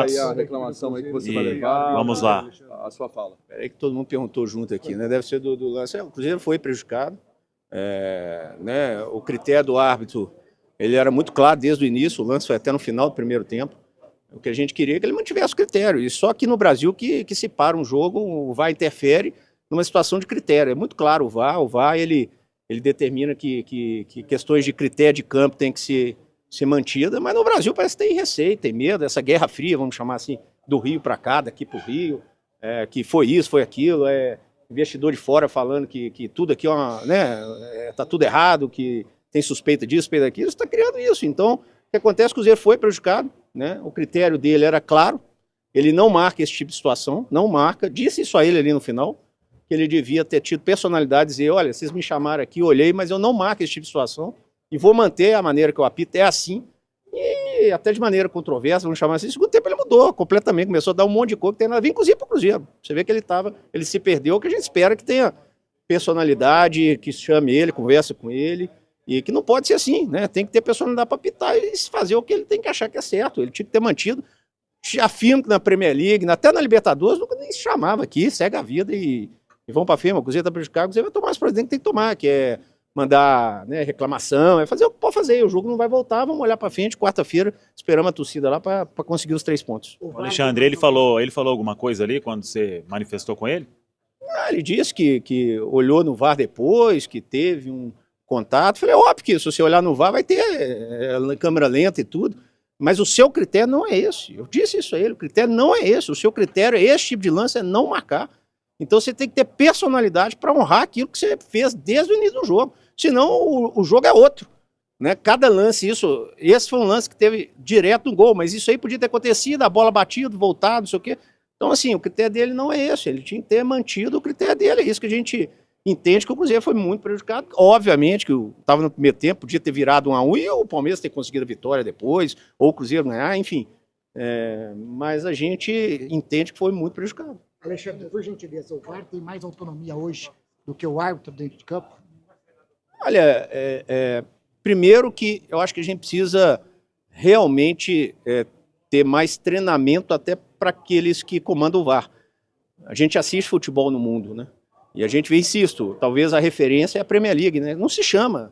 aí a reclamação aí que você vai levar. Vamos lá. A sua fala. É que todo mundo perguntou junto aqui, né? Deve ser do lance. O Cruzeiro foi prejudicado. Né? O critério do árbitro, ele era muito claro desde o início, o lance foi até no final do primeiro tempo. O que a gente queria é que ele mantivesse o critério. E só aqui no Brasil que se para um jogo, o VAR interfere numa situação de critério. É muito claro o VAR ele determina que questões de critério de campo têm que ser mantidas, mas no Brasil parece que tem receio, tem medo, essa guerra fria, vamos chamar assim, do Rio para cá, daqui para o Rio, que foi isso, foi aquilo, investidor de fora falando que tudo aqui tá tudo errado, que tem suspeita disso, suspeita daquilo, está criando isso. Então, o que acontece? O Cruzeiro foi prejudicado, né? O critério dele era claro, ele não marca esse tipo de situação, não marca, disse isso a ele ali no final, que ele devia ter tido personalidade, dizer, olha, vocês me chamaram aqui, olhei, mas eu não marco esse tipo de situação, e vou manter a maneira que eu apito, é assim, e até de maneira controversa, vamos chamar assim, no segundo tempo ele mudou completamente, começou a dar um monte de coisa que tem nada a ver, inclusive para o Cruzeiro. Você vê que ele se perdeu, que a gente espera que tenha personalidade, que chame ele, conversa com ele, e que não pode ser assim, né? Tem que ter personalidade para apitar e fazer o que ele tem que achar que é certo. Ele tinha que ter mantido. Afirmo que na Premier League, até na Libertadores, nunca nem se chamava aqui, segue a vida e vão para firma. O Cruzeiro está prejudicado, o Cruzeiro vai tomar as providências que tem que tomar, que é mandar, né, reclamação, fazer o que pode fazer. O jogo não vai voltar, vamos olhar para frente. Quarta-feira, esperamos a torcida lá para conseguir os 3 pontos. O Alexandre, ele falou alguma coisa ali quando você manifestou com ele? Ele disse que olhou no VAR depois, que teve um contato. Falei, óbvio que se você olhar no VAR vai ter câmera lenta e tudo, mas o seu critério não é esse. Eu disse isso a ele, o critério não é esse. O seu critério é esse tipo de lance, é não marcar. Então você tem que ter personalidade para honrar aquilo que você fez desde o início do jogo. Senão o jogo é outro, né? Cada lance, esse foi um lance que teve direto no gol, mas isso aí podia ter acontecido, a bola batida, voltado, não sei o quê. Então, assim, o critério dele não é esse, ele tinha que ter mantido o critério dele, é isso que a gente entende que o Cruzeiro foi muito prejudicado. Obviamente que estava no primeiro tempo, podia ter virado 1-1 e o Palmeiras ter conseguido a vitória depois, ou o Cruzeiro ganhar, enfim. Mas a gente entende que foi muito prejudicado. Alexandre, por gentileza, o VAR tem mais autonomia hoje do que o árbitro dentro de campo? Olha, primeiro que eu acho que a gente precisa realmente ter mais treinamento até para aqueles que comandam o VAR. A gente assiste futebol no mundo, né? E a gente vê, insisto, talvez a referência é a Premier League, né? Não se chama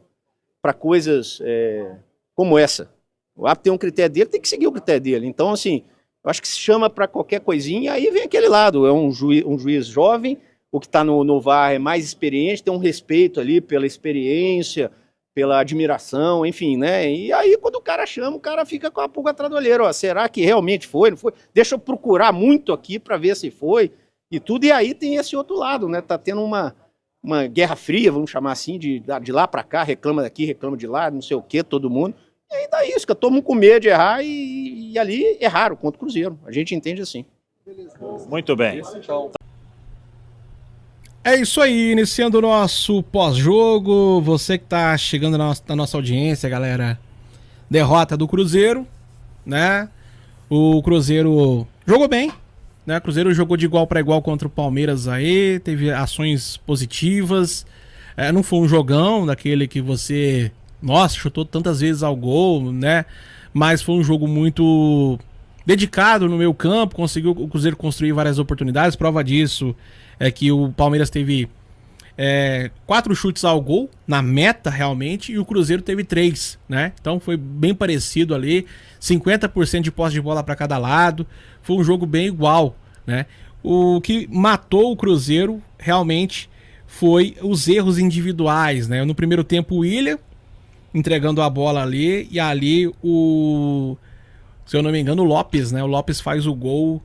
para coisas como essa. O árbitro tem um critério dele, tem que seguir o critério dele. Então, assim, eu acho que se chama para qualquer coisinha, aí vem aquele lado, é um juiz jovem, o que está no VAR é mais experiente, tem um respeito ali pela experiência, pela admiração, enfim, né? E aí, quando o cara chama, o cara fica com a pulga atrás do olheiro. Ó, será que realmente foi? Não foi? Deixa eu procurar muito aqui para ver se foi e tudo. E aí tem esse outro lado, né? Tá tendo uma guerra fria, vamos chamar assim, de lá para cá, reclama daqui, reclama de lá, não sei o quê, todo mundo. E aí dá isso, que todo mundo com medo de errar e ali erraram contra o Cruzeiro. A gente entende assim. Muito bem. É isso aí, iniciando o nosso pós-jogo. Você que tá chegando na nossa audiência, galera. Derrota do Cruzeiro, né? O Cruzeiro jogou bem, né? O Cruzeiro jogou de igual para igual contra o Palmeiras aí, teve ações positivas. Não foi um jogão daquele que você, nossa, chutou tantas vezes ao gol, né? Mas foi um jogo muito dedicado no meio campo, conseguiu o Cruzeiro construir várias oportunidades. Prova disso é que o Palmeiras teve 4 chutes ao gol na meta realmente, e o Cruzeiro teve 3, né? Então foi bem parecido ali, 50% de posse de bola para cada lado, foi um jogo bem igual, né? O que matou o Cruzeiro realmente foi os erros individuais, né? No primeiro tempo o William entregando a bola ali, e ali se eu não me engano, o Lopes, né? O Lopes faz o gol,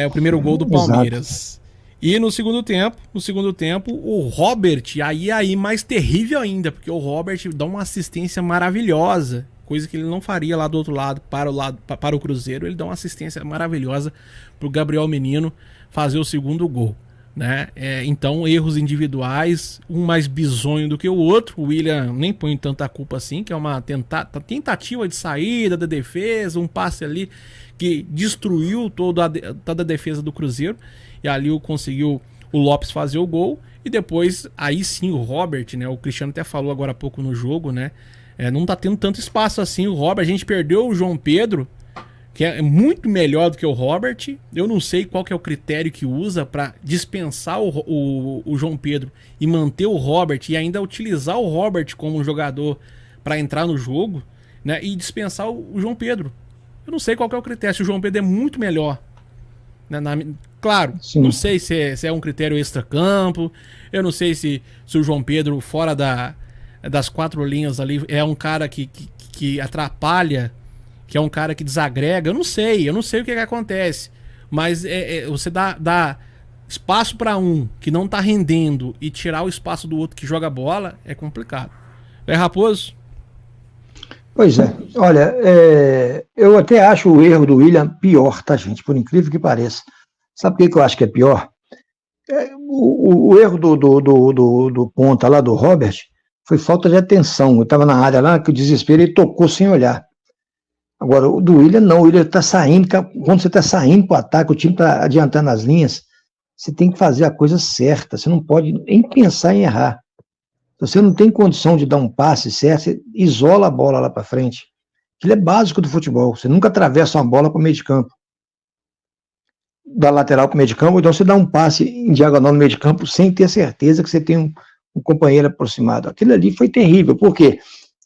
o primeiro gol do Palmeiras. Exato. E no segundo tempo, o Robert, aí mais terrível ainda, porque o Robert dá uma assistência maravilhosa, coisa que ele não faria lá do outro lado, para o Cruzeiro. Ele dá uma assistência maravilhosa pro Gabriel Menino fazer o segundo gol, né? Então, erros individuais, um mais bizonho do que o outro. O William nem põe tanta culpa assim, que é uma tentativa de saída da defesa, um passe ali que destruiu toda a defesa do Cruzeiro. E ali conseguiu o Lopes fazer o gol. E depois, aí sim, o Robert, né? O Cristiano até falou agora há pouco no jogo, né? Não tá tendo tanto espaço assim. O Robert, a gente perdeu o João Pedro, que é muito melhor do que o Robert. Eu não sei qual que é o critério que usa para dispensar o João Pedro e manter o Robert e ainda utilizar o Robert como jogador para entrar no jogo, né? E dispensar o João Pedro. Eu não sei qual que é o critério, se o João Pedro é muito melhor. Né? Claro, Sim. não sei se é um critério extra-campo, eu não sei se o João Pedro, fora das 4 linhas ali, é um cara que atrapalha, que é um cara que desagrega. Eu não sei o que acontece. Mas você dá espaço para um que não tá rendendo e tirar o espaço do outro que joga bola é complicado. Raposo? Pois é. Olha, eu até acho o erro do William pior, tá, gente? Por incrível que pareça. Sabe por que eu acho que é pior? O erro do ponta lá, do Robert, foi falta de atenção. Eu estava na área lá, que o desespero, ele tocou sem olhar. Agora, o do William não, o William está saindo, quando você está saindo para o ataque, o time está adiantando as linhas, você tem que fazer a coisa certa, você não pode nem pensar em errar. Se você não tem condição de dar um passe certo, você isola a bola lá para frente. Aquilo é básico do futebol, você nunca atravessa uma bola para o meio de campo. Da lateral para o meio de campo, então você dá um passe em diagonal no meio de campo sem ter certeza que você tem um companheiro aproximado. Aquilo ali foi terrível, por quê?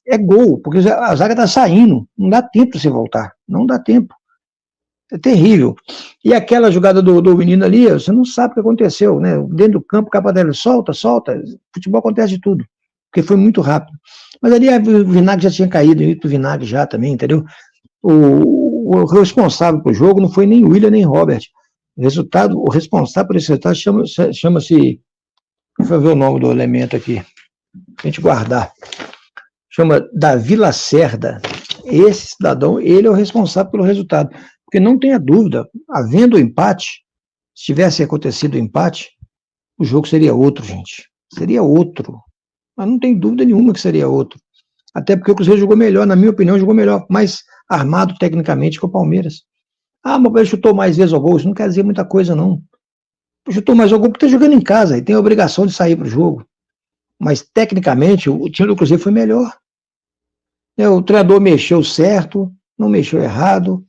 É gol, porque a zaga está saindo, não dá tempo para você voltar, não dá tempo. É terrível. E aquela jogada do menino ali, você não sabe o que aconteceu, né? Dentro do campo, capa dele, solta. Futebol acontece de tudo, porque foi muito rápido. Mas ali o Vinagre já tinha caído, o Vinagre já também, entendeu? O responsável pelo jogo não foi nem o William, nem o Robert. O responsável por esse resultado chama-se. Deixa eu ver o nome do elemento aqui, pra gente guardar. Chama Davi Lacerda. Esse cidadão, ele é o responsável pelo resultado. Porque não tenha dúvida, havendo o empate, se tivesse acontecido o empate, o jogo seria outro, gente. Seria outro. Mas não tem dúvida nenhuma que seria outro. Até porque o Cruzeiro jogou melhor, na minha opinião, jogou melhor, mais armado tecnicamente que o Palmeiras. Ah, mas ele chutou mais vezes ao gol, isso não quer dizer muita coisa, não. Chutou mais ao gol porque está jogando em casa e tem a obrigação de sair para o jogo. Mas, tecnicamente, o time do Cruzeiro foi melhor. O treinador mexeu certo, não mexeu errado.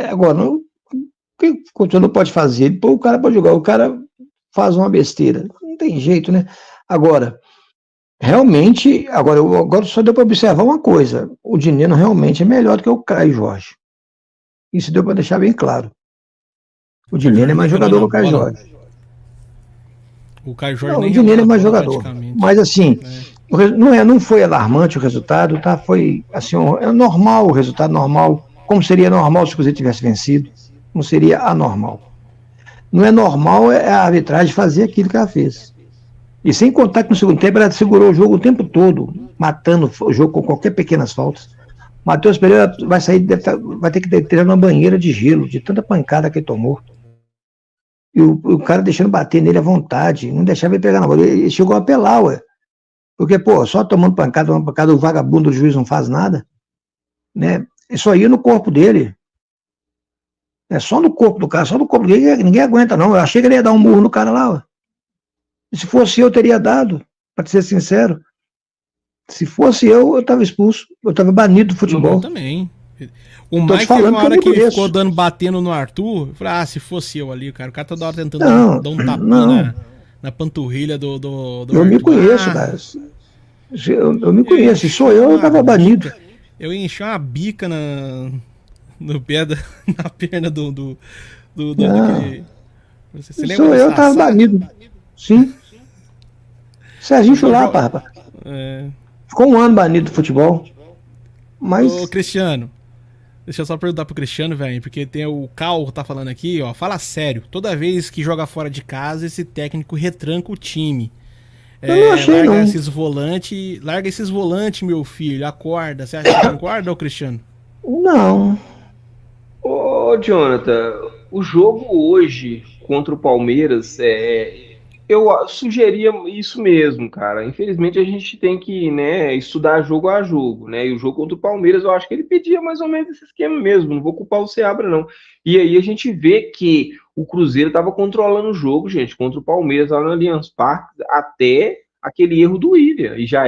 Agora, o que o treinador pode fazer? Ele põe o cara para jogar, o cara faz uma besteira. Não tem jeito, né? Agora, realmente, agora só deu para observar uma coisa: o Dineno realmente é melhor do que o Caio Jorge. Isso deu para deixar bem claro. O Dineno é mais jogador que o Caio Jorge. O Caio Jorge não, nem o Dineno é mais jogador. Mas assim, não foi alarmante o resultado, tá? Foi assim, é normal o resultado, normal. Como seria normal se o Cruzeiro tivesse vencido? Não seria anormal. Não é normal a arbitragem fazer aquilo que ela fez. E sem contar que no segundo tempo ela segurou o jogo o tempo todo, matando o jogo com qualquer pequenas faltas. Matheus Pereira vai ter que entrar numa banheira de gelo, de tanta pancada que ele tomou. E o cara deixando bater nele à vontade, não deixava ele pegar na bola. Ele chegou a apelar, ué. Porque, só tomando pancada, o vagabundo do juiz não faz nada. Né? Isso aí no corpo dele. É só no corpo do cara, só no corpo dele, ninguém aguenta, não. Eu achei que ele ia dar um murro no cara lá, ué. E se fosse eu, teria dado, para ser sincero. Se fosse eu estava expulso. Eu estava banido do futebol. Eu também. O Mike teve uma hora que ele ficou batendo no Arthur. Eu falei, se fosse eu ali, cara. O cara toda hora tentando dar um tapinha na panturrilha do eu Arthur. Me conheço, cara. Eu me conheço. Se sou eu estava banido. Eu enchi uma bica no pé na perna do daquele... Você lembra? Sou eu, estava banido. Sim. Serginho Chulapa, rapaz. Ficou um ano banido do futebol. Mas... Ô, Cristiano, deixa eu só perguntar pro Cristiano, velho, porque tem o Cal tá falando aqui, ó, fala sério, toda vez que joga fora de casa, esse técnico retranca o time. Eu não achei, larga não. esses volantes, meu filho, acorda. Você acha que concorda, ô Cristiano? Não. Ô, Jonathan, o jogo hoje contra o Palmeiras, eu sugeria isso mesmo, cara. Infelizmente a gente tem que, estudar jogo a jogo, né? E o jogo contra o Palmeiras, eu acho que ele pedia mais ou menos esse esquema mesmo. Não vou culpar o Seabra, não. E aí a gente vê que o Cruzeiro estava controlando o jogo, gente, contra o Palmeiras lá no Allianz Parque, até aquele erro do William. E já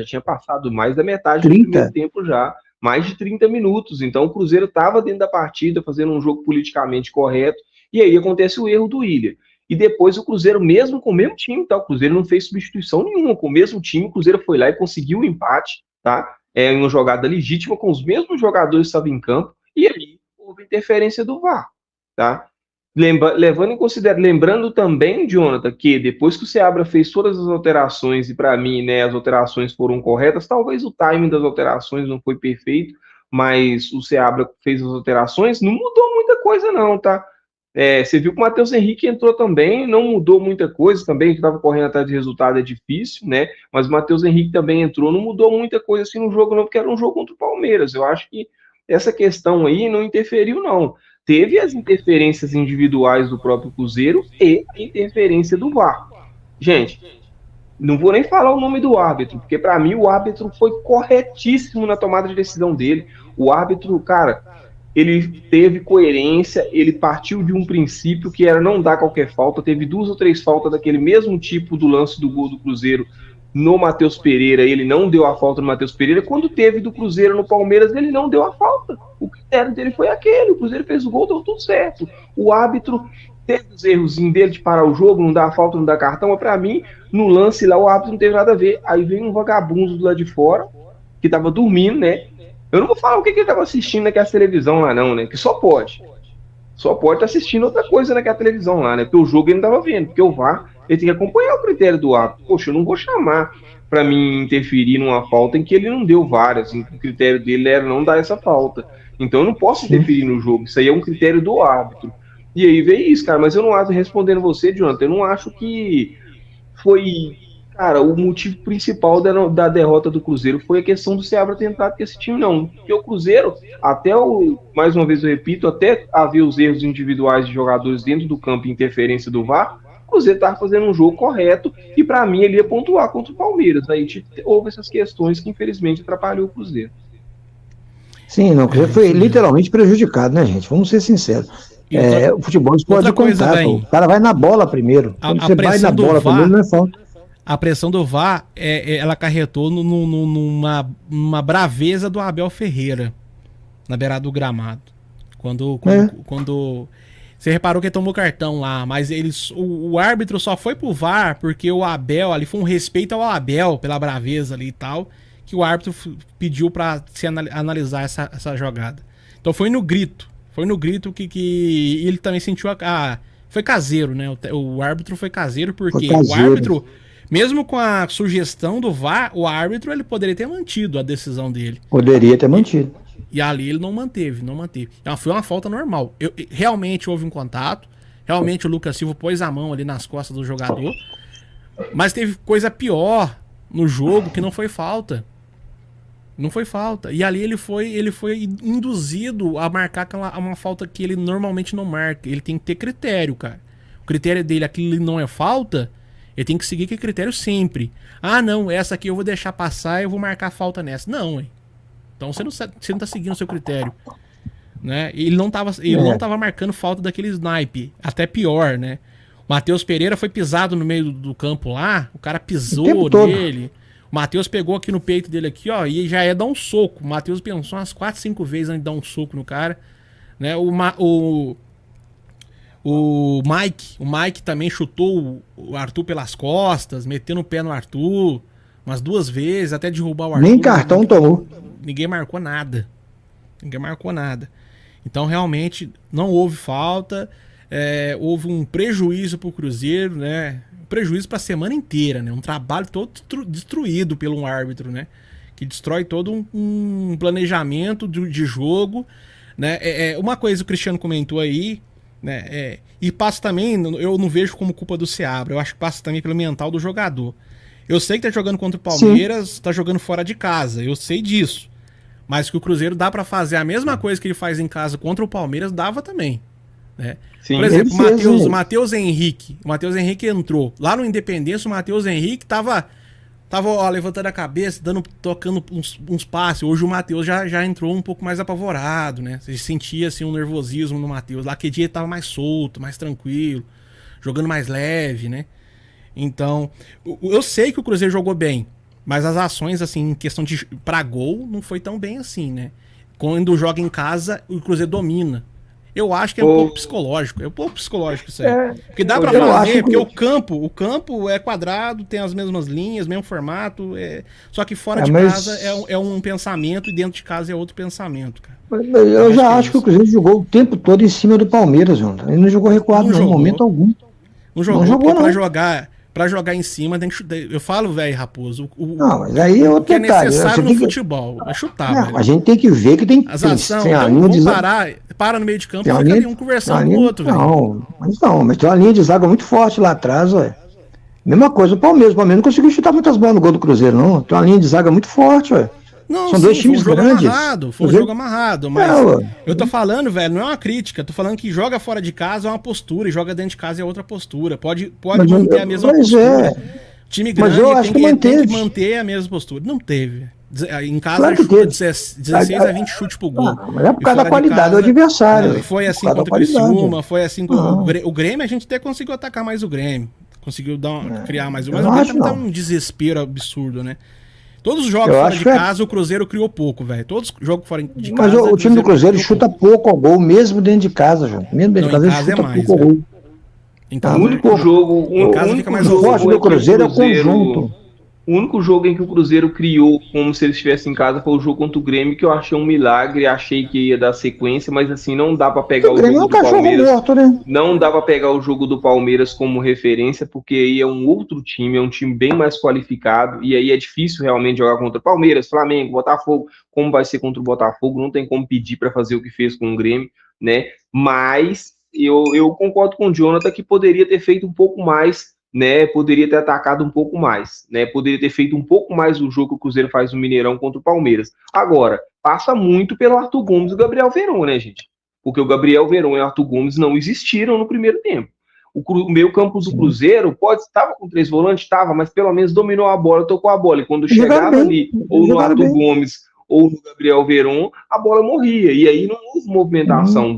tinha passado mais da metade do primeiro tempo já. mais de 30 minutos. Então o Cruzeiro estava dentro da partida, fazendo um jogo politicamente correto, e aí acontece o erro do William. E depois o Cruzeiro, mesmo com o mesmo time, tá? O Cruzeiro não fez substituição nenhuma, com o mesmo time, o Cruzeiro foi lá e conseguiu o empate, tá? Em uma jogada legítima, com os mesmos jogadores que estavam em campo, e aí houve interferência do VAR, tá? Levando em consideração, lembrando também, Jonathan, que depois que o Seabra fez todas as alterações, e para mim, né, as alterações foram corretas, talvez o timing das alterações não foi perfeito, mas o Seabra fez as alterações, não mudou muita coisa não, tá? Você viu que o Matheus Henrique entrou também, não mudou muita coisa também, que estava correndo atrás de resultado é difícil, né? Mas o Matheus Henrique também entrou, não mudou muita coisa assim no jogo não, porque era um jogo contra o Palmeiras. Eu acho que essa questão aí não interferiu não. Teve as interferências individuais do próprio Cruzeiro e a interferência do VAR. Gente, não vou nem falar o nome do árbitro, porque para mim o árbitro foi corretíssimo na tomada de decisão dele. O árbitro, cara, ele teve coerência, ele partiu de um princípio que era não dar qualquer falta, teve 2 ou 3 faltas daquele mesmo tipo do lance do gol do Cruzeiro no Matheus Pereira, ele não deu a falta no Matheus Pereira, quando teve do Cruzeiro no Palmeiras, ele não deu a falta, o critério dele foi aquele, o Cruzeiro fez o gol, deu tudo certo, o árbitro teve os erros dele de parar o jogo, não dar a falta, não dar cartão, mas pra mim, no lance lá, o árbitro não teve nada a ver, aí vem um vagabundo do lado de fora, que tava dormindo, né? Eu não vou falar o que ele tava assistindo naquela televisão lá não, né? Que só pode estar assistindo outra coisa naquela televisão lá, né? Porque o jogo ele não tava vendo, porque o VAR, ele tem que acompanhar o critério do árbitro. Poxa, eu não vou chamar para mim interferir numa falta em que ele não deu várias, assim, o critério dele era não dar essa falta. Então eu não posso interferir no jogo, isso aí é um critério do árbitro. E aí veio isso, cara, mas eu não acho, respondendo você, Jonathan, eu não acho que foi, cara, o motivo principal da derrota do Cruzeiro foi a questão do Seabra ter entrado com esse time, não. Porque o Cruzeiro, mais uma vez eu repito, até haver os erros individuais de jogadores dentro do campo e interferência do VAR, o Cruzeiro estava fazendo um jogo correto e para mim ele ia pontuar contra o Palmeiras. Aí houve essas questões que infelizmente atrapalhou o Cruzeiro. Sim, não, o Cruzeiro foi literalmente prejudicado, né, gente? Vamos ser sinceros. O futebol pode contar, o cara vai na bola primeiro. Quando você vai na bola primeiro, não é falta. A pressão do VAR, ela acarretou numa braveza do Abel Ferreira, na beirada do gramado. Quando você reparou que ele tomou cartão lá, mas o árbitro só foi pro VAR porque o Abel, ali foi um respeito ao Abel pela braveza ali e tal, que o árbitro pediu pra se analisar essa jogada. Então foi no grito que ele também sentiu foi caseiro, né? O árbitro foi caseiro porque o árbitro, mesmo com a sugestão do VAR, o árbitro ele poderia ter mantido a decisão dele. Poderia ter mantido. E ali ele não manteve. Foi uma falta normal. Realmente houve um contato, realmente o Lucas Silva pôs a mão ali nas costas do jogador, mas teve coisa pior no jogo que não foi falta. Não foi falta. E ali ele foi induzido a marcar uma falta que ele normalmente não marca. Ele tem que ter critério, cara. O critério dele, aquilo não é falta, ele tem que seguir aquele critério sempre. Ah, não, essa aqui eu vou deixar passar e eu vou marcar falta nessa. Não, hein? Então você não tá seguindo o seu critério. Né? Ele não tava marcando falta daquele snipe. Até pior, né? O Matheus Pereira foi pisado no meio do campo lá, o cara pisou nele. O Matheus pegou aqui no peito dele aqui, ó, e já ia dar um soco. O Matheus pensou umas 4, 5 vezes antes de dar um soco no cara. Né? O Mike também chutou o Arthur pelas costas, metendo o pé no Arthur umas 2 vezes, até derrubar o Arthur. Nem cartão tomou. Ninguém marcou nada. Então realmente não houve falta, houve um prejuízo pro Cruzeiro, né? Prejuízo para a semana inteira, né? Um trabalho todo destruído pelo um árbitro, né? Que destrói todo um planejamento de jogo, né? Uma coisa o Cristiano comentou aí, né? E passa também, eu não vejo como culpa do Seabra, eu acho que passa também pelo mental do jogador. Eu sei que tá jogando contra o Palmeiras, Sim. Tá jogando fora de casa, eu sei disso. Mas que o Cruzeiro dá para fazer a mesma coisa que ele faz em casa contra o Palmeiras, dava também. Né? Sim, por exemplo, o Matheus Henrique. O Matheus Henrique entrou. Lá no Independência, o Matheus Henrique tava levantando a cabeça, tocando uns passes. Hoje o Matheus já entrou um pouco mais apavorado, né? Você sentia assim, um nervosismo no Matheus. Lá aquele dia ele tava mais solto, mais tranquilo, jogando mais leve, né? Então, eu sei que o Cruzeiro jogou bem. Mas as ações, assim, em questão de pra gol, não foi tão bem assim, né? Quando joga em casa, o Cruzeiro domina. Eu acho que é um pouco psicológico. É um pouco psicológico isso aí. Porque dá pra fazer, porque o campo é quadrado, tem as mesmas linhas, mesmo formato. Só que fora de casa é um pensamento e dentro de casa é outro pensamento, cara. Eu já acho que o Cruzeiro jogou o tempo todo em cima do Palmeiras, Jonathan. Ele não jogou recuado em momento algum. Não jogou, não. Pra jogar em cima, tem que chutar. Eu falo, velho, Raposo. Não, mas aí é outro detalhe. O que é necessário no futebol é chutar, velho. A gente tem que ver que tem as ações. Tem a então, linha de para no meio de campo e fica ali um conversando com o outro, velho. Mas tem uma linha de zaga muito forte lá atrás, ué. Mesma coisa, o Palmeiras não conseguiu chutar muitas bolas no gol do Cruzeiro, não. Tem uma linha de zaga muito forte, ué. Não, são dois times grandes. Foi um jogo amarrado, mas eu tô falando, velho, não é uma crítica, tô falando que joga fora de casa é uma postura e joga dentro de casa é outra postura. Pode manter a mesma postura. Time grande tem que manter a mesma postura. Não teve. Em casa claro chuta 16 a 20 chutes pro gol. Mas é por causa da qualidade do adversário. Foi assim contra o Criciúma, foi assim com o Grêmio, a gente até conseguiu atacar mais o Grêmio. Conseguiu criar mais mas o Grêmio também tá um desespero absurdo, né? Todos os jogos fora de casa, o Cruzeiro criou pouco, velho. Todos os jogos fora de casa. Mas o time do Cruzeiro chuta pouco ao gol, mesmo dentro de casa, João. Mesmo dentro de casa, ele chuta pouco ao gol. Então, o único jogo. O único forte do Cruzeiro é o conjunto. O único jogo em que o Cruzeiro criou como se ele estivesse em casa foi o jogo contra o Grêmio, que eu achei um milagre, achei que ia dar sequência, mas assim, não dá pra pegar o jogo do Palmeiras. Morto, né? Não dá pra pegar o jogo do Palmeiras como referência, porque aí é um outro time, é um time bem mais qualificado, e aí é difícil realmente jogar contra o Palmeiras, Flamengo, Botafogo, como vai ser contra o Botafogo, não tem como pedir pra fazer o que fez com o Grêmio, né? Mas eu concordo com o Jonathan que poderia ter feito um pouco mais, né, poderia ter atacado um pouco mais, né, poderia ter feito um pouco mais o jogo que o Cruzeiro faz no Mineirão contra o Palmeiras. Agora, passa muito pelo Arthur Gomes e o Gabriel Veron, né, gente? Porque o Gabriel Veron e o Arthur Gomes não existiram no primeiro tempo. O meio campo do Cruzeiro estava com 3 volantes, estava, mas pelo menos dominou a bola, tocou a bola, e quando chegava ali, ou no Arthur Gomes, ou no Gabriel Veron, a bola morria, e aí não houve movimentação.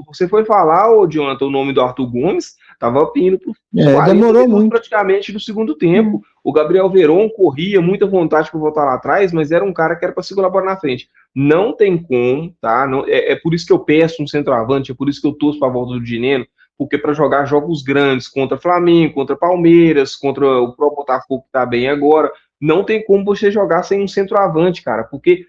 Você foi falar, Jonathan, o nome do Arthur Gomes, estava indo para demorou muito praticamente no segundo tempo. O Gabriel Veron corria, muita vontade para voltar lá atrás, mas era um cara que era para segurar a bola na frente. Não tem como, tá? Não, é por isso que eu peço um centroavante, é por isso que eu torço para a volta do Dineno, porque para jogar jogos grandes contra Flamengo, contra Palmeiras, contra o próprio Botafogo que está bem agora, não tem como você jogar sem um centroavante, cara, porque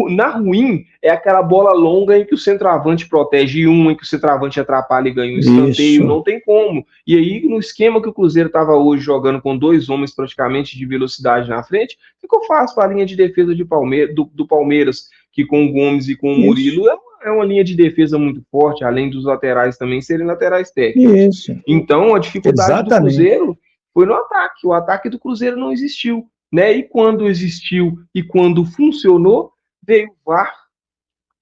na ruim é aquela bola longa em que o centroavante protege em que o centroavante atrapalha e ganha um escanteio, não tem como. E aí, no esquema que o Cruzeiro estava hoje jogando com 2 homens praticamente de velocidade na frente, ficou fácil para a linha de defesa do Palmeiras, que com o Gomes e com o Murilo é uma linha de defesa muito forte, além dos laterais também serem laterais técnicos. Então, a dificuldade do Cruzeiro foi no ataque. O ataque do Cruzeiro não existiu, né? E quando existiu e quando funcionou, veio o VAR,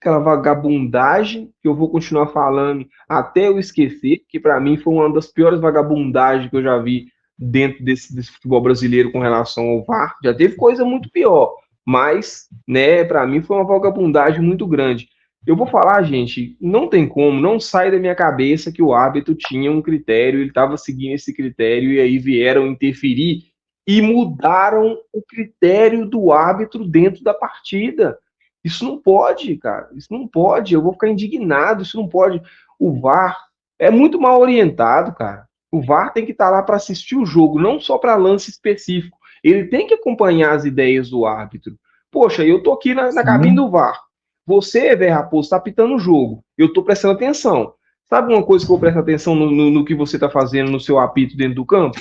aquela vagabundagem que eu vou continuar falando até eu esquecer, que para mim foi uma das piores vagabundagens que eu já vi dentro desse futebol brasileiro com relação ao VAR. Já teve coisa muito pior, mas, né, para mim foi uma vagabundagem muito grande. Eu vou falar, gente, não tem como, não sai da minha cabeça que o árbitro tinha um critério, ele estava seguindo esse critério e aí vieram interferir e mudaram o critério do árbitro dentro da partida. Isso não pode, cara. Isso não pode. Eu vou ficar indignado. Isso não pode. O VAR é muito mal orientado, cara. O VAR tem que estar lá para assistir o jogo, não só para lance específico. Ele tem que acompanhar as ideias do árbitro. Poxa, eu tô aqui na cabine do VAR. Você, velho Raposo, tá apitando o jogo. Eu tô prestando atenção. Sabe uma coisa que eu vou prestar atenção no que você tá fazendo no seu apito dentro do campo?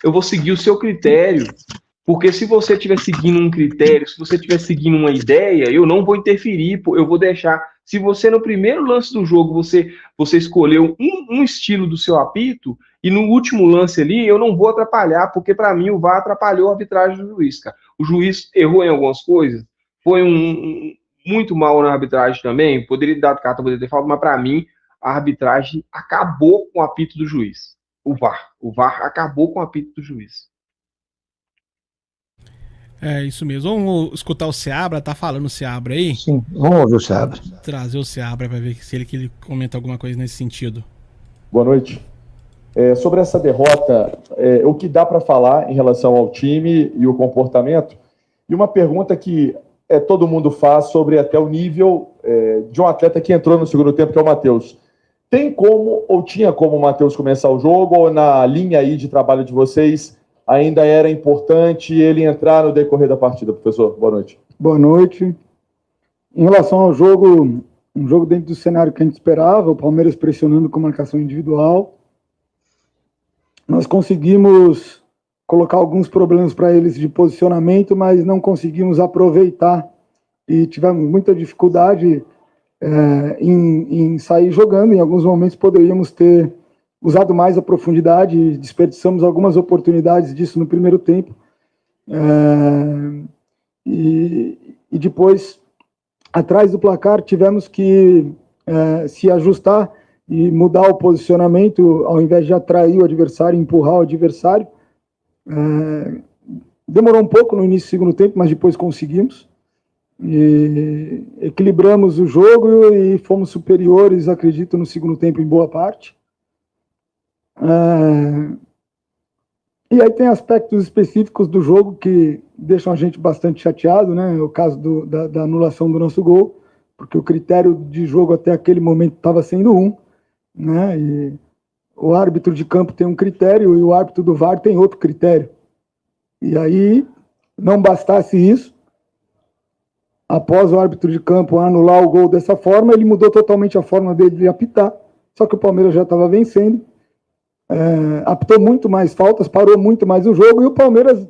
Eu vou seguir o seu critério. Porque se você estiver seguindo um critério, se você estiver seguindo uma ideia, eu não vou interferir, eu vou deixar. Se você, no primeiro lance do jogo, você escolheu um estilo do seu apito, e no último lance ali, eu não vou atrapalhar, porque para mim o VAR atrapalhou a arbitragem do juiz, cara. O juiz errou em algumas coisas, foi muito mal na arbitragem também, poderia ter dado carta, poderia ter falado, mas para mim, a arbitragem acabou com o apito do juiz. O VAR acabou com o apito do juiz. É isso mesmo. Vamos escutar o Seabra, tá falando o Seabra aí? Sim, vamos ouvir o Seabra. Trazer o Seabra para ver se ele comenta alguma coisa nesse sentido. Boa noite. Sobre essa derrota, o que dá para falar em relação ao time e o comportamento E uma pergunta que todo mundo faz sobre até o nível de um atleta que entrou no segundo tempo, que é o Matheus. Tem como, ou tinha como o Matheus começar o jogo, ou na linha aí de trabalho de vocês, ainda era importante ele entrar no decorrer da partida, professor? Boa noite. Boa noite. Em relação ao jogo, um jogo dentro do cenário que a gente esperava, o Palmeiras pressionando com marcação individual. Nós conseguimos colocar alguns problemas para eles de posicionamento, mas não conseguimos aproveitar e tivemos muita dificuldade em sair jogando. Em alguns momentos poderíamos ter usado mais a profundidade, desperdiçamos algumas oportunidades disso no primeiro tempo. E depois, atrás do placar, tivemos que se ajustar e mudar o posicionamento, ao invés de atrair o adversário, empurrar o adversário. Demorou um pouco no início do segundo tempo, mas depois conseguimos. E equilibramos o jogo e fomos superiores, acredito, no segundo tempo em boa parte. E aí tem aspectos específicos do jogo que deixam a gente bastante chateado, né? O caso da anulação do nosso gol, porque o critério de jogo até aquele momento estava sendo né? E o árbitro de campo tem um critério e o árbitro do VAR tem outro critério. E aí, não bastasse isso, após o árbitro de campo anular o gol dessa forma, ele mudou totalmente a forma dele de apitar, só que o Palmeiras já estava vencendo, apitou muito mais faltas, parou muito mais o jogo, e o Palmeiras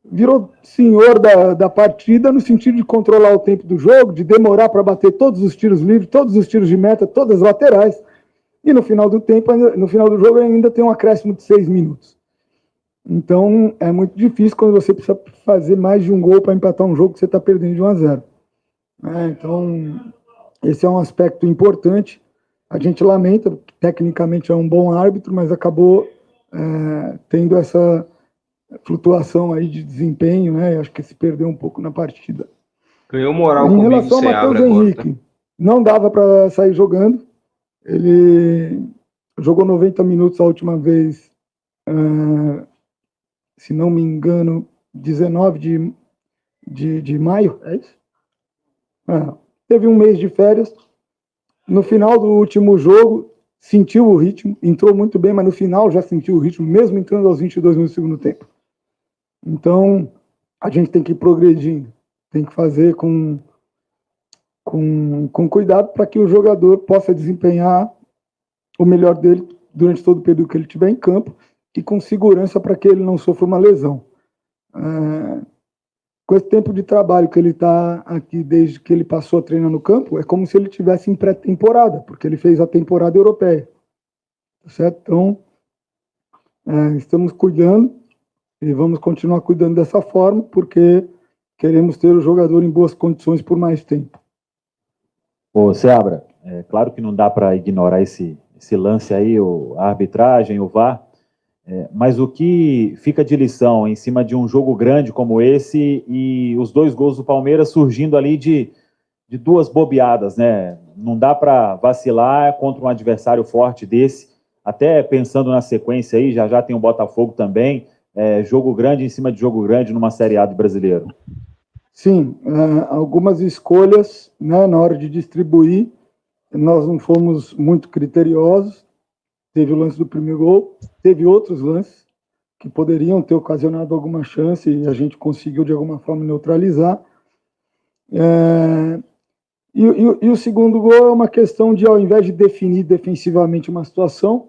virou senhor da partida no sentido de controlar o tempo do jogo, de demorar para bater todos os tiros livres, todos os tiros de meta, todas as laterais, e no final do tempo, no final do jogo ainda tem um acréscimo de 6 minutos. Então é muito difícil quando você precisa fazer mais de um gol para empatar um jogo que você está perdendo de 1-0. Então esse é um aspecto importante. A gente lamenta, porque tecnicamente é um bom árbitro, mas acabou tendo essa flutuação aí de desempenho, né? Acho que se perdeu um pouco na partida. Ganhou moral em comigo, relação ao Matheus Henrique, não dava para sair jogando. Ele jogou 90 minutos a última vez, se não me engano, 19 de maio, é isso? Teve um mês de férias. No final do último jogo, sentiu o ritmo, entrou muito bem, mas no final já sentiu o ritmo, mesmo entrando aos 22 minutos do segundo tempo. Então, a gente tem que ir progredindo, tem que fazer com cuidado para que o jogador possa desempenhar o melhor dele durante todo o período que ele estiver em campo e com segurança para que ele não sofra uma lesão. Com esse tempo de trabalho que ele está aqui desde que ele passou a treinar no campo, é como se ele estivesse em pré-temporada, porque ele fez a temporada europeia. Certo? Então, estamos cuidando e vamos continuar cuidando dessa forma, porque queremos ter o jogador em boas condições por mais tempo. Ô, Seabra, claro que não dá para ignorar esse lance aí, a arbitragem, o VAR, mas o que fica de lição em cima de um jogo grande como esse e os 2 gols do Palmeiras surgindo ali de 2 bobeadas, né? Não dá para vacilar contra um adversário forte desse, até pensando na sequência aí, já tem o Botafogo também, jogo grande em cima de jogo grande numa Série A do Brasileiro. Sim, algumas escolhas, né, na hora de distribuir, nós não fomos muito criteriosos. Teve o lance do primeiro gol, teve outros lances que poderiam ter ocasionado alguma chance e a gente conseguiu de alguma forma neutralizar. E o segundo gol é uma questão de, ao invés de definir defensivamente uma situação,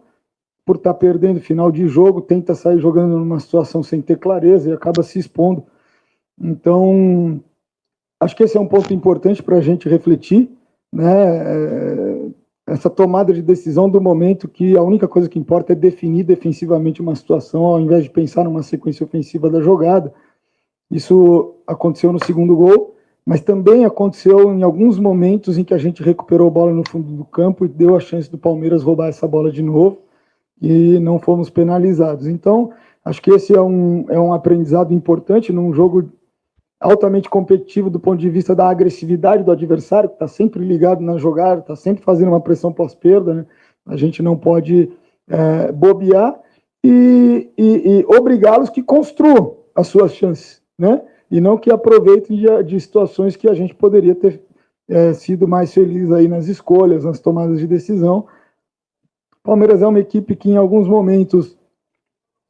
por estar perdendo final de jogo, tenta sair jogando numa situação sem ter clareza e acaba se expondo. Então, acho que esse é um ponto importante para a gente refletir, né? Essa tomada de decisão do momento que a única coisa que importa é definir defensivamente uma situação, ao invés de pensar numa sequência ofensiva da jogada. Isso aconteceu no segundo gol, mas também aconteceu em alguns momentos em que a gente recuperou a bola no fundo do campo e deu a chance do Palmeiras roubar essa bola de novo e não fomos penalizados. Então, acho que esse é um aprendizado importante num jogo altamente competitivo do ponto de vista da agressividade do adversário, que está sempre ligado na jogada, está sempre fazendo uma pressão pós-perda, né? A gente não pode bobear e obrigá-los que construam as suas chances, né? e não que aproveitem de situações que a gente poderia ter sido mais feliz aí nas escolhas, nas tomadas de decisão. O Palmeiras é uma equipe que em alguns momentos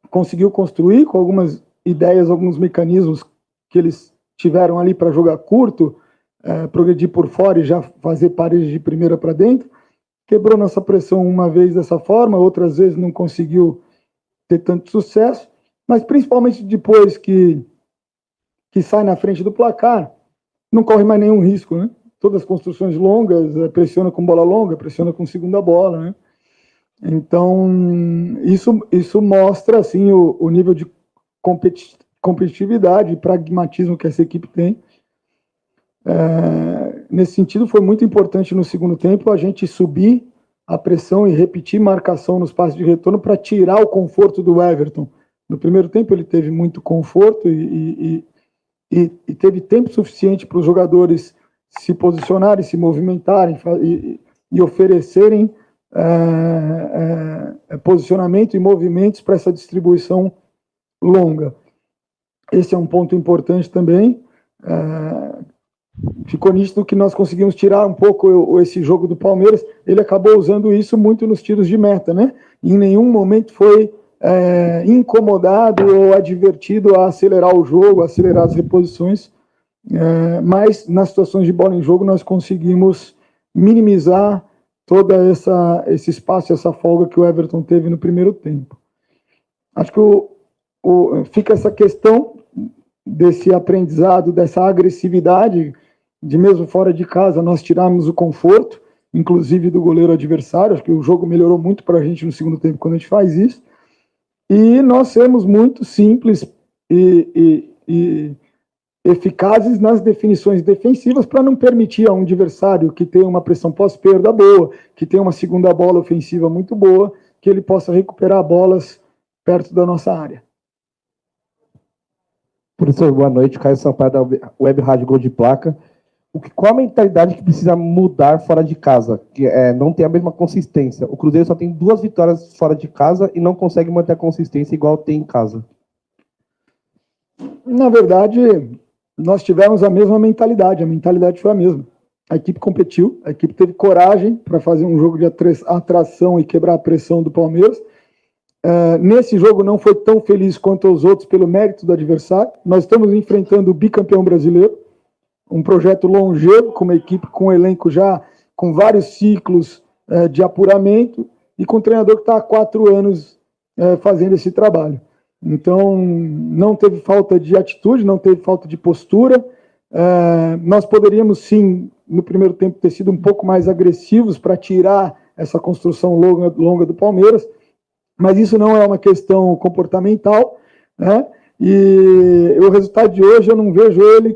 conseguiu construir com algumas ideias, alguns mecanismos que eles tiveram ali para jogar curto, progredir por fora e já fazer parede de primeira para dentro. Quebrou nossa pressão uma vez dessa forma, outras vezes não conseguiu ter tanto sucesso, mas principalmente depois que sai na frente do placar, não corre mais nenhum risco, né? Todas as construções longas, pressiona com bola longa, pressiona com segunda bola, né? Então, isso mostra, assim, o nível de competitividade e pragmatismo que essa equipe tem. Nesse sentido, foi muito importante no segundo tempo a gente subir a pressão e repetir marcação nos passes de retorno para tirar o conforto do Everton. No primeiro tempo ele teve muito conforto e teve tempo suficiente para os jogadores se posicionarem, se movimentarem e oferecerem posicionamento e movimentos para essa distribuição longa. Esse é um ponto importante também. Ficou nítido que nós conseguimos tirar um pouco esse jogo do Palmeiras. Ele acabou usando isso muito nos tiros de meta, né? Em nenhum momento foi incomodado ou advertido a acelerar o jogo, a acelerar as reposições, mas nas situações de bola em jogo nós conseguimos minimizar todo esse espaço, essa folga que o Everton teve no primeiro tempo. Acho que fica essa questão desse aprendizado, dessa agressividade, de mesmo fora de casa nós tirarmos o conforto, inclusive do goleiro adversário. Acho que o jogo melhorou muito para a gente no segundo tempo quando a gente faz isso, e nós sermos muito simples e eficazes nas definições defensivas para não permitir a um adversário que tem uma pressão pós-perda boa, que tem uma segunda bola ofensiva muito boa, que ele possa recuperar bolas perto da nossa área. Professor, boa noite. Caio Sampaio da Web Rádio Gol de Placa. Qual a mentalidade que precisa mudar fora de casa? Que não tem a mesma consistência. O Cruzeiro só tem 2 vitórias fora de casa e não consegue manter a consistência igual tem em casa. Na verdade, nós tivemos a mesma mentalidade. A mentalidade foi a mesma. A equipe competiu, a equipe teve coragem para fazer um jogo de atração e quebrar a pressão do Palmeiras. Nesse jogo não foi tão feliz quanto os outros pelo mérito do adversário. Nós estamos enfrentando o bicampeão brasileiro, um projeto longevo, com uma equipe com um elenco já com vários ciclos de apuramento e com um treinador que está há 4 anos fazendo esse trabalho. Então, não teve falta de atitude, não teve falta de postura. Nós poderíamos, sim, no primeiro tempo, ter sido um pouco mais agressivos para tirar essa construção longa do Palmeiras, mas isso não é uma questão comportamental, né? E o resultado de hoje eu não vejo ele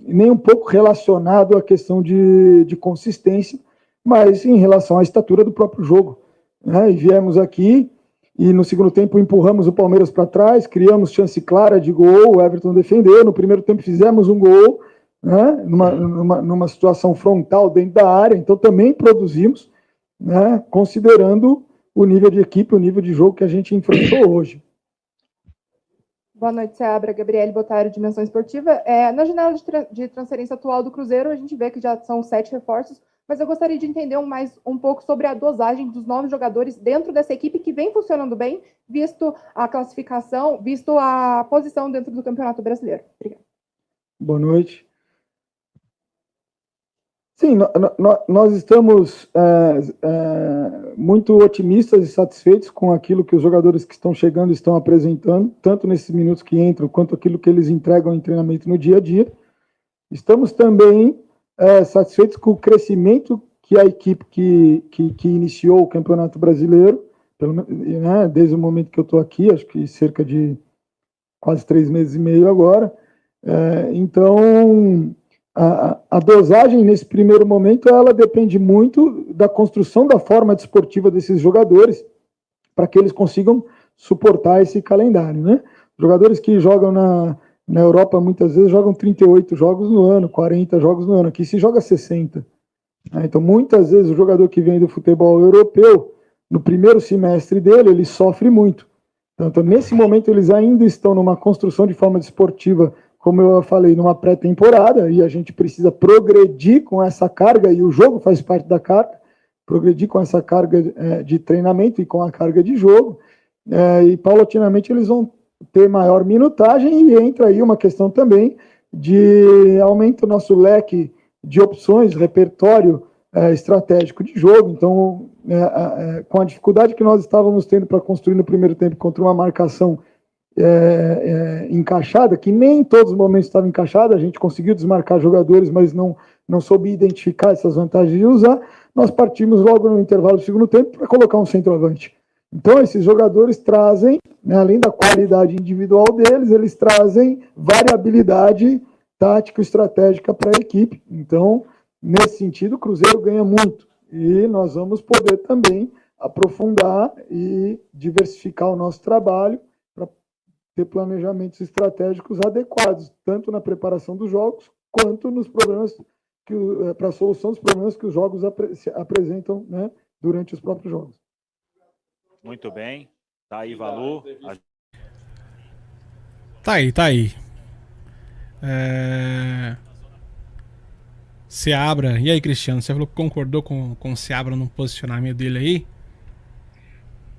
nem um pouco relacionado à questão de consistência, mas em relação à estatura do próprio jogo, né? E viemos aqui e no segundo tempo empurramos o Palmeiras para trás, criamos chance clara de gol, o Everton defendeu, no primeiro tempo fizemos um gol, né? numa situação frontal dentro da área, então também produzimos, né? Considerando o nível de equipe, o nível de jogo que a gente enfrentou hoje. Boa noite, Seabra. Gabriele Botário, Dimensão Esportiva. Na janela de transferência atual do Cruzeiro, a gente vê que já são 7 reforços, mas eu gostaria de entender um pouco sobre a dosagem dos novos jogadores dentro dessa equipe que vem funcionando bem, visto a classificação, visto a posição dentro do Campeonato Brasileiro. Obrigada. Boa noite. Sim, nós estamos muito otimistas e satisfeitos com aquilo que os jogadores que estão chegando estão apresentando, tanto nesses minutos que entram, quanto aquilo que eles entregam em treinamento no dia a dia. Estamos também satisfeitos com o crescimento que a equipe que iniciou o Campeonato Brasileiro, né, desde o momento que eu estou aqui, acho que cerca de quase 3 meses e meio agora. Então, a dosagem nesse primeiro momento ela depende muito da construção da forma desportiva desses jogadores para que eles consigam suportar esse calendário, né? Jogadores que jogam na Europa muitas vezes jogam 38 jogos no ano, 40 jogos no ano, aqui se joga 60. Então muitas vezes o jogador que vem do futebol europeu, no primeiro semestre dele, ele sofre muito, Então, nesse momento, eles ainda estão numa construção de forma desportiva, como eu falei, numa pré-temporada, e a gente precisa progredir com essa carga, e o jogo faz parte da carga, progredir com essa carga de treinamento e com a carga de jogo, e paulatinamente eles vão ter maior minutagem, e entra aí uma questão também de aumento do nosso leque de opções, repertório estratégico de jogo. Então, com a dificuldade que nós estávamos tendo para construir no primeiro tempo contra uma marcação encaixada, que nem em todos os momentos estava encaixada, a gente conseguiu desmarcar jogadores, mas não soube identificar essas vantagens de usar, nós partimos logo no intervalo do segundo tempo para colocar um centroavante. Então, esses jogadores trazem, né, além da qualidade individual deles, eles trazem variabilidade tática e estratégica para a equipe. Então, nesse sentido, o Cruzeiro ganha muito. E nós vamos poder também aprofundar e diversificar o nosso trabalho para ter planejamentos estratégicos adequados, tanto na preparação dos jogos, quanto nos problemas, para a solução dos problemas que os jogos apresentam, né, durante os próprios jogos. Muito bem. Tá aí, Valu. Tá aí. Seabra. E aí, Cristiano? Você falou que concordou com o Seabra no posicionamento dele aí?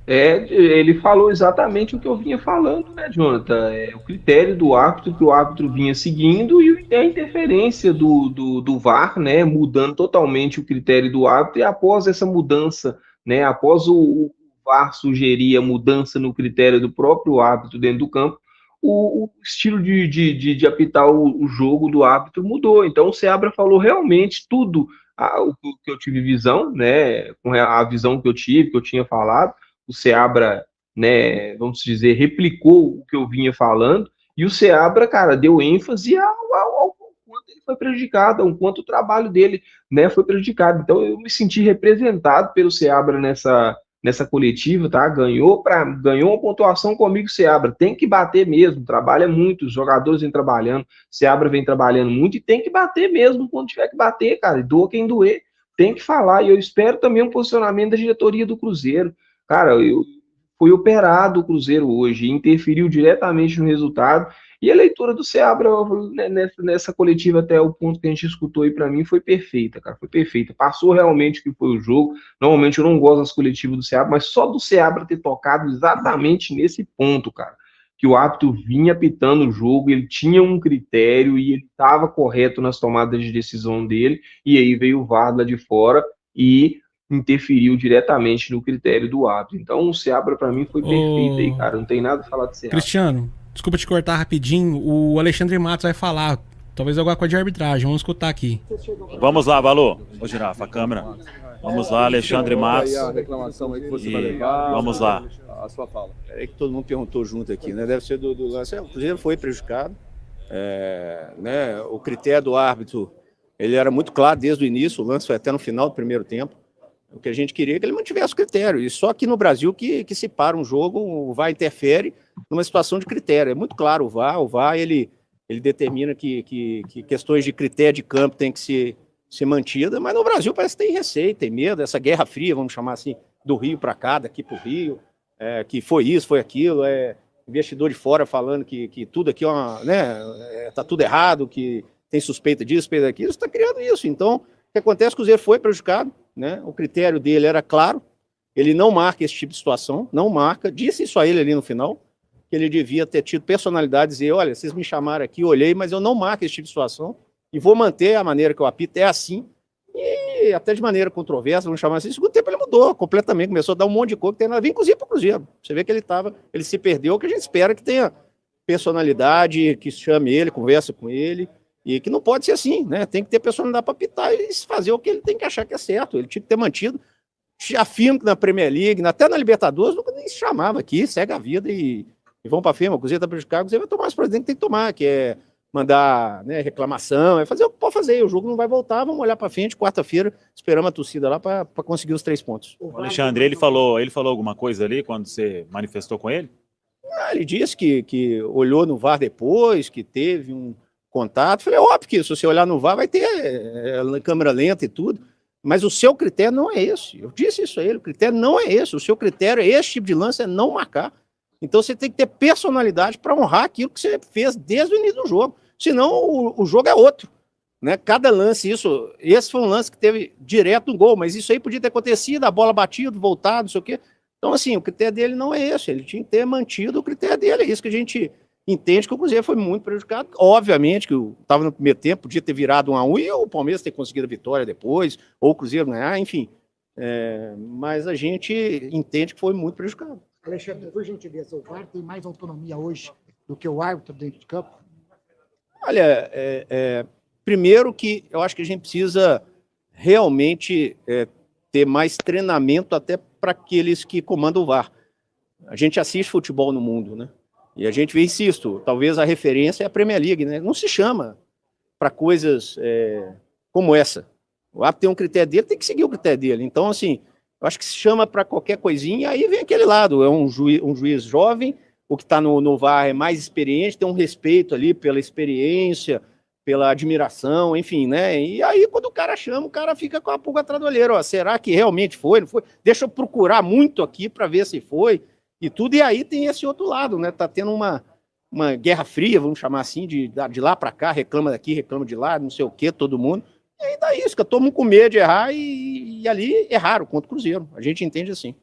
Ele falou exatamente o que eu vinha falando, né, Jonathan? O critério do árbitro que o árbitro vinha seguindo e a interferência do VAR, né, mudando totalmente o critério do árbitro. E após essa mudança, né, após o VAR sugerir a mudança no critério do próprio árbitro dentro do campo, o estilo de apitar o jogo do árbitro mudou. Então o Seabra falou realmente tudo o que eu tive visão, né, com a visão que eu tive, que eu tinha falado. O Seabra, né, vamos dizer, replicou o que eu vinha falando, e o Seabra, cara, deu ênfase ao quanto ele foi prejudicado, ao quanto o trabalho dele, né, foi prejudicado. Então eu me senti representado pelo Seabra nessa coletiva, tá? Ganhou uma pontuação comigo, Seabra. Tem que bater mesmo, trabalha muito, os jogadores vêm trabalhando, Seabra vem trabalhando muito, e tem que bater mesmo quando tiver que bater, cara. E doa quem doer, tem que falar. E eu espero também um posicionamento da diretoria do Cruzeiro. Cara, foi operado o Cruzeiro hoje, interferiu diretamente no resultado. E a leitura do Seabra nessa coletiva, até o ponto que a gente escutou aí, para mim, foi perfeita, cara. Foi perfeita. Passou realmente o que foi o jogo. Normalmente eu não gosto das coletivas do Seabra, mas só do Seabra ter tocado exatamente nesse ponto, cara. Que o árbitro vinha apitando o jogo, ele tinha um critério e ele estava correto nas tomadas de decisão dele. E aí veio o VAR lá de fora e interferiu diretamente no critério do árbitro. Então o Seabra, para mim, foi perfeito aí, cara. Não tem nada a falar de Seabra. Cristiano, desculpa te cortar rapidinho, o Alexandre Matos vai falar, talvez alguma coisa de arbitragem, vamos escutar aqui. Vamos lá, Valu. Ô, Girafa, a câmera. Vamos lá, Alexandre Matos. A reclamação aí que você vai levar. Vamos lá. A sua fala. É que todo mundo perguntou junto aqui, né? Deve ser do lance. O Cruzeiro foi prejudicado. Né? O critério do árbitro, ele era muito claro desde o início, o lance foi até no final do primeiro tempo. O que a gente queria é que ele mantivesse o critério. E só aqui no Brasil que se para um jogo, o VAR interfere numa situação de critério. É muito claro, o VAR ele determina que questões de critério de campo têm que ser mantidas, mas no Brasil parece que tem receio, tem medo, essa guerra fria, vamos chamar assim, do Rio para cá, daqui para o Rio, que foi isso, foi aquilo, investidor de fora falando que tudo aqui tá tudo errado, que tem suspeita disso, suspeita daquilo, está criando isso. Então, o que acontece é que o Cruzeiro foi prejudicado, né? O critério dele era claro, ele não marca esse tipo de situação, não marca, disse isso a ele ali no final, que ele devia ter tido personalidade, dizer, olha, vocês me chamaram aqui, olhei, mas eu não marco esse tipo de situação, e vou manter a maneira que eu apito, é assim, e até de maneira controversa, vamos chamar assim, no segundo tempo ele mudou completamente, começou a dar um monte de coisa que tem nada a ver, inclusive para o Cruzeiro. Você vê que ele se perdeu, que a gente espera que tenha personalidade, que chame ele, conversa com ele, e que não pode ser assim, né? Tem que ter personalidade para apitar e fazer o que ele tem que achar que é certo. Ele tinha que ter mantido. Afirmo que na Premier League, até na Libertadores, nunca nem se chamava aqui, segue a vida e vão para firma. O Cruzeiro está prejudicado, o Cruzeiro vai tomar os providências que tem que tomar, que é mandar, né, reclamação, é fazer o que pode fazer. O jogo não vai voltar, vamos olhar para frente. Quarta-feira, esperamos a torcida lá para conseguir os 3 pontos. O Alexandre, ele falou alguma coisa ali quando você manifestou com ele? Ele disse que olhou no VAR depois, que teve um contato. Falei, óbvio que se você olhar no VAR vai ter câmera lenta e tudo, mas o seu critério não é esse. Eu disse isso a ele, o critério não é esse. O seu critério é esse tipo de lance, é não marcar. Então você tem que ter personalidade para honrar aquilo que você fez desde o início do jogo. Senão o jogo é outro. Né? Cada lance, esse foi um lance que teve direto no gol, mas isso aí podia ter acontecido, a bola batida, voltado, não sei o quê. Então, assim, o critério dele não é esse, ele tinha que ter mantido o critério dele, é isso que a gente entende que o Cruzeiro foi muito prejudicado. Obviamente que estava no primeiro tempo, podia ter virado 1-1 e o Palmeiras ter conseguido a vitória depois, ou o Cruzeiro ganhar, enfim. Mas a gente entende que foi muito prejudicado. Alexandre, por gentileza, o VAR tem mais autonomia hoje do que o árbitro dentro de campo? Olha, primeiro que eu acho que a gente precisa realmente ter mais treinamento até para aqueles que comandam o VAR. A gente assiste futebol no mundo, né? E a gente vê, insisto, talvez a referência é a Premier League, né? Não se chama para coisas como essa. O árbitro tem um critério dele, tem que seguir o critério dele. Então, assim, eu acho que se chama para qualquer coisinha, aí vem aquele lado, é um juiz jovem, o que está no VAR é mais experiente, tem um respeito ali pela experiência, pela admiração, enfim, né? E aí, quando o cara chama, o cara fica com a pulga atrás da orelha. Ó, será que realmente foi? Não foi? Deixa eu procurar muito aqui para ver se foi e tudo. E aí tem esse outro lado, né? Tá tendo uma guerra fria, vamos chamar assim, de lá para cá, reclama daqui, reclama de lá, não sei o quê, todo mundo. E aí dá isso, que todo mundo com medo de errar e ali erraram contra o Cruzeiro. A gente entende assim.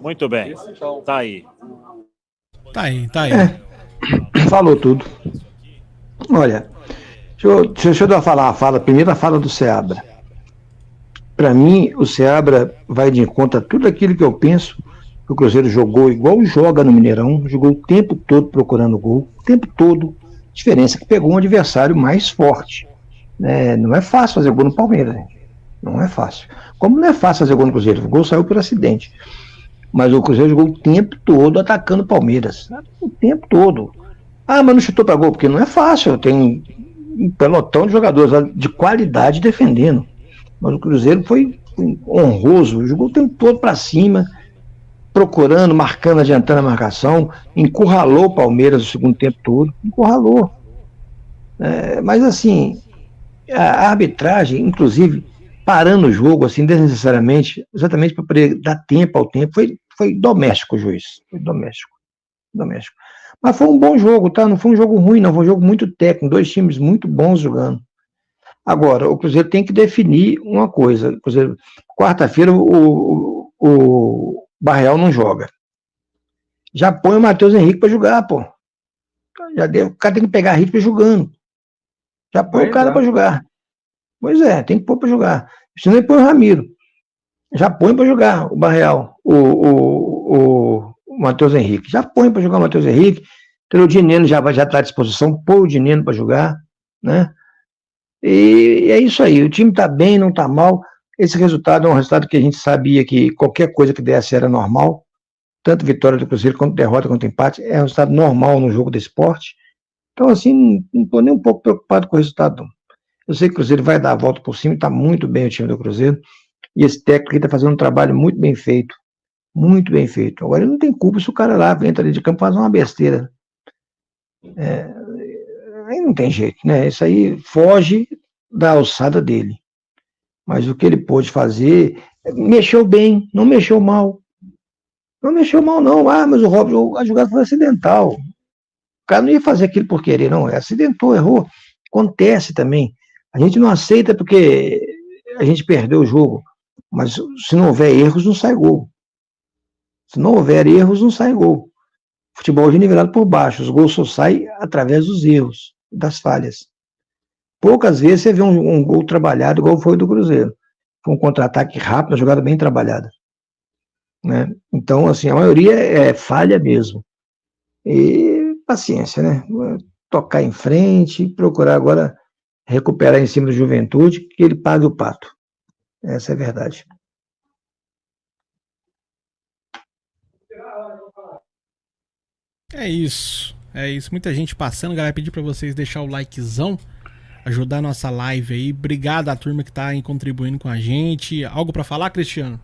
Muito bem. Tá aí. Tá aí. Falou tudo. Olha, deixa eu dar uma fala, primeiro a fala do Seabra. Para mim, o Seabra vai de encontro a tudo aquilo que eu penso, que o Cruzeiro jogou igual joga no Mineirão, jogou o tempo todo procurando gol, o tempo todo. Diferença é que pegou um adversário mais forte. Não é fácil fazer gol no Palmeiras, gente. Não é fácil. Como não é fácil fazer gol no Cruzeiro? O gol saiu por acidente. Mas o Cruzeiro jogou o tempo todo atacando o Palmeiras. O tempo todo. Ah, mas não chutou para gol, porque não é fácil. Tem um pelotão de jogadores de qualidade defendendo. Mas o Cruzeiro foi honroso, jogou o tempo todo para cima, procurando, marcando, adiantando a marcação, encurralou o Palmeiras o segundo tempo todo. Encurralou. Mas assim, a arbitragem, inclusive, parando o jogo assim desnecessariamente, exatamente para poder dar tempo ao tempo, foi doméstico o juiz. Foi doméstico. Mas foi um bom jogo, tá? Não foi um jogo ruim, não. Foi um jogo muito técnico, 2 times muito bons jogando. Agora, o Cruzeiro tem que definir uma coisa. O Cruzeiro, quarta-feira, o Barreal não joga. Já põe o Matheus Henrique para jogar, pô. O cara tem que pegar ritmo jogando. Já põe o cara para jogar. Pois é, tem que pôr para jogar. Se não, põe o Ramiro. Já põe para jogar o Barreal, o Matheus Henrique. Já põe para jogar o Matheus Henrique. O Dineno já está à disposição, põe o Dineno para jogar, né? E é isso aí. O time está bem, não está mal. Esse resultado é um resultado que a gente sabia que qualquer coisa que desse era normal. Tanto vitória do Cruzeiro, quanto derrota, quanto empate. É um resultado normal no jogo do esporte. Então, assim, não estou nem um pouco preocupado com o resultado. Eu sei que o Cruzeiro vai dar a volta por cima, está muito bem o time do Cruzeiro. E esse técnico está fazendo um trabalho muito bem feito. Muito bem feito. Agora, ele não tem culpa se o cara lá entra ali de campo e faz uma besteira. Aí não tem jeito, né? Isso aí foge da alçada dele. Mas o que ele pôde fazer, mexeu bem, não mexeu mal. Não mexeu mal, não. Ah, mas o Robson, a jogada foi acidental. O cara não ia fazer aquilo por querer, não. Acidentou, errou. Acontece também. A gente não aceita porque a gente perdeu o jogo. Mas se não houver erros, não sai gol. Se não houver erros, não sai gol. Futebol é nivelado por baixo. Os gols só saem através dos erros, das falhas. Poucas vezes você vê um gol trabalhado, igual foi o do Cruzeiro. Foi um contra-ataque rápido, uma jogada bem trabalhada. Né? Então, assim, a maioria é falha mesmo. E paciência, né? Tocar em frente, procurar agora recuperar em cima do Juventude, que ele pague o pato. Essa é a verdade. É isso. Muita gente passando. Galera, pedir pra vocês deixar o likezão, ajudar a nossa live aí. Obrigado à turma que tá aí contribuindo com a gente. Algo pra falar, Cristiano?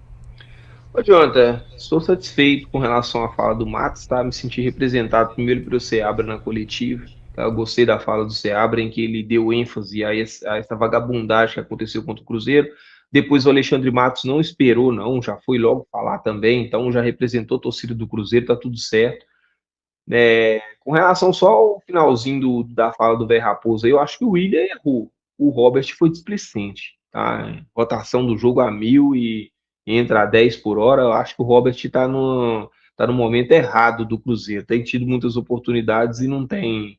Ô, Jonathan, estou satisfeito com relação à fala do Matos, tá? Me senti representado primeiro pelo Seabra na coletiva. Tá? Eu gostei da fala do Seabra, em que ele deu ênfase a essa vagabundagem que aconteceu contra o Cruzeiro. Depois o Alexandre Matos não esperou, não, já foi logo falar também, então já representou a torcida do Cruzeiro, tá tudo certo. Com relação só ao finalzinho da fala do Velho Raposo, eu acho que o William errou. O Robert foi displicente, tá? Rotação do jogo a 1.000 e entra a 10 por hora. Eu acho que o Robert tá no momento errado do Cruzeiro. Tem tido muitas oportunidades e não tem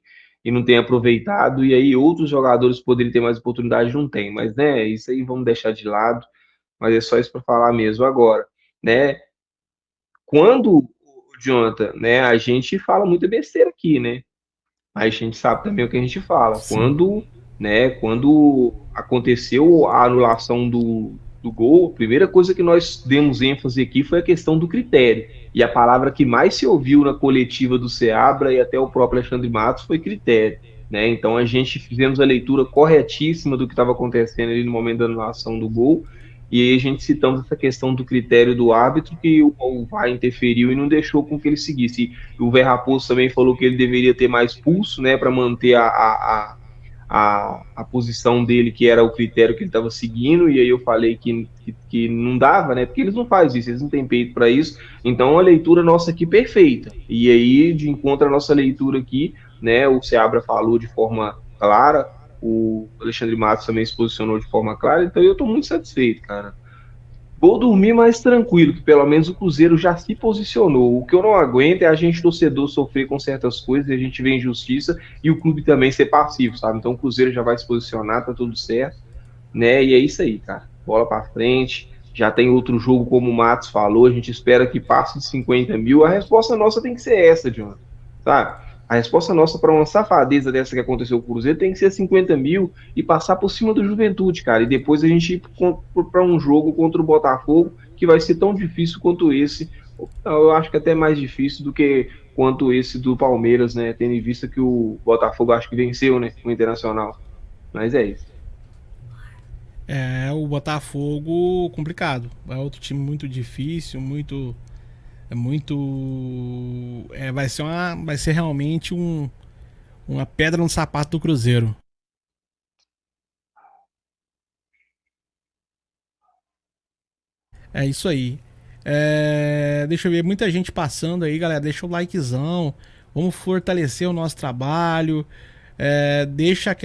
aproveitado. E aí outros jogadores poderiam ter mais oportunidade, não tem. Mas, né, isso aí vamos deixar de lado. Mas é só isso para falar mesmo agora, né? Quando, Jonathan, né, a gente fala muita besteira aqui, né? A gente sabe também o que a gente fala. Quando aconteceu a anulação do gol, a primeira coisa que nós demos ênfase aqui foi a questão do critério. E a palavra que mais se ouviu na coletiva do Seabra e até o próprio Alexandre Matos foi critério. Né? Então a gente fizemos a leitura corretíssima do que estava acontecendo ali no momento da anulação do gol. E aí a gente citamos essa questão do critério do árbitro, que o VAR interferiu e não deixou com que ele seguisse. E o Velho Raposo também falou que ele deveria ter mais pulso, né, para manter a posição dele, que era o critério que ele estava seguindo, e aí eu falei que não dava, né, porque eles não fazem isso, eles não têm peito para isso. Então a leitura nossa aqui perfeita. E aí, de encontro à nossa leitura aqui, né, o Seabra falou de forma clara, o Alexandre Matos também se posicionou de forma clara, então eu estou muito satisfeito, cara. Vou dormir mais tranquilo, que pelo menos o Cruzeiro já se posicionou. O que eu não aguento é a gente, torcedor, sofrer com certas coisas, a gente vê injustiça e o clube também ser passivo, sabe? Então o Cruzeiro já vai se posicionar, tá tudo certo, né? E é isso aí, cara. Bola pra frente, já tem outro jogo, como o Matos falou, a gente espera que passe de 50 mil. A resposta nossa tem que ser essa, Jonathan, sabe? A resposta nossa para uma safadeza dessa que aconteceu com o Cruzeiro tem que ser 50 mil e passar por cima do Juventude, cara. E depois a gente ir para um jogo contra o Botafogo que vai ser tão difícil quanto esse. Eu acho que até mais difícil do que quanto esse do Palmeiras, né? Tendo em vista que o Botafogo acho que venceu, né? O Internacional. Mas é isso. O Botafogo complicado. É outro time muito difícil, vai ser realmente uma pedra no sapato do Cruzeiro. É isso aí. Deixa eu ver, muita gente passando aí, galera. Deixa o likezão. Vamos fortalecer o nosso trabalho. Deixa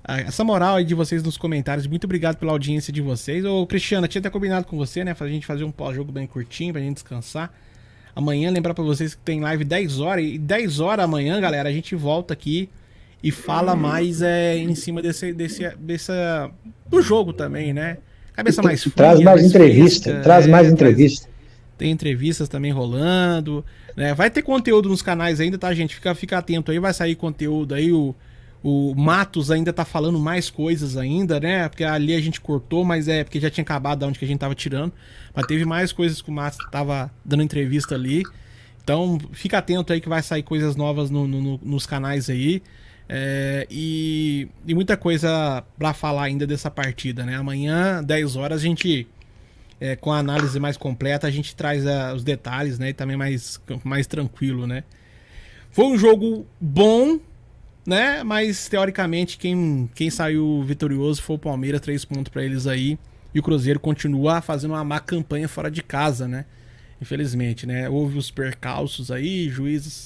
essa moral aí de vocês nos comentários. Muito obrigado pela audiência de vocês. Ô, Cristiano, tinha até combinado com você, né? Pra gente fazer um pós-jogo bem curtinho, pra gente descansar. Amanhã, lembrar pra vocês que tem live 10 horas. E 10 horas amanhã, galera, a gente volta aqui e fala mais em cima do jogo também, né? Cabeça mais fria. Traz mais entrevista. Traz mais entrevista. Tem entrevistas também rolando, né? Vai ter conteúdo nos canais ainda, tá, gente? Fica atento aí, vai sair conteúdo aí. O Matos ainda tá falando mais coisas ainda, né? Porque ali a gente cortou, mas porque já tinha acabado da onde que a gente tava tirando. Mas teve mais coisas que o Matos tava dando entrevista ali. Então, fica atento aí que vai sair coisas novas nos canais aí. E muita coisa pra falar ainda dessa partida, né? Amanhã, 10 horas, a gente, com a análise mais completa, a gente traz os detalhes, né? E também mais tranquilo, né? Foi um jogo bom, né? Mas teoricamente quem saiu vitorioso foi o Palmeiras, 3 pontos para eles aí, e o Cruzeiro continua fazendo uma má campanha fora de casa, né? Infelizmente, né? Houve os percalços aí, juízes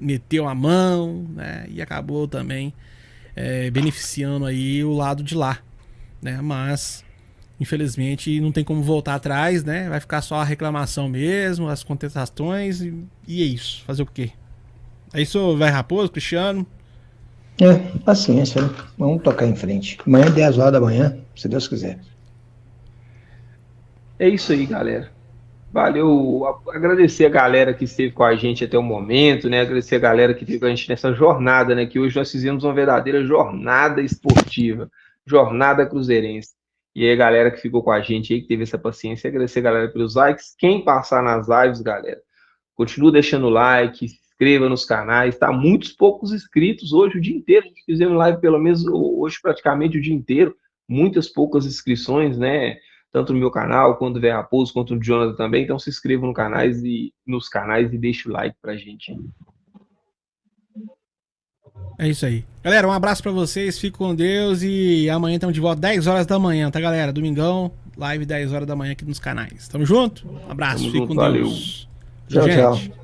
meteu a mão, né? E acabou também beneficiando aí o lado de lá, né? Mas infelizmente não tem como voltar atrás, né? Vai ficar só a reclamação mesmo, as contestações e é isso. Fazer o quê? É isso, Velho Raposo, Cristiano? Paciência, né? Vamos tocar em frente. Amanhã, 10 horas da manhã, se Deus quiser. É isso aí, galera. Valeu. Agradecer a galera que esteve com a gente até o momento, né? Agradecer a galera que esteve com a gente nessa jornada, né? Que hoje nós fizemos uma verdadeira jornada esportiva, jornada cruzeirense. E aí, a galera que ficou com a gente aí, que teve essa paciência, agradecer a galera pelos likes. Quem passar nas lives, galera, continua deixando like, se inscreva nos canais, tá? Muitos poucos inscritos hoje o dia inteiro, a gente fizemos live pelo menos hoje praticamente o dia inteiro, muitas poucas inscrições, né? Tanto no meu canal, quanto do Velho Raposo, quanto no Jonathan também, então se inscrevam nos canais e deixe o like pra gente. É isso aí. Galera, um abraço pra vocês, fiquem com Deus e amanhã estamos de volta 10 horas da manhã, tá, galera? Domingão, live 10 horas da manhã aqui nos canais. Tamo junto? Um abraço, fiquem com valeu. Deus. Tchau, Gente. tchau.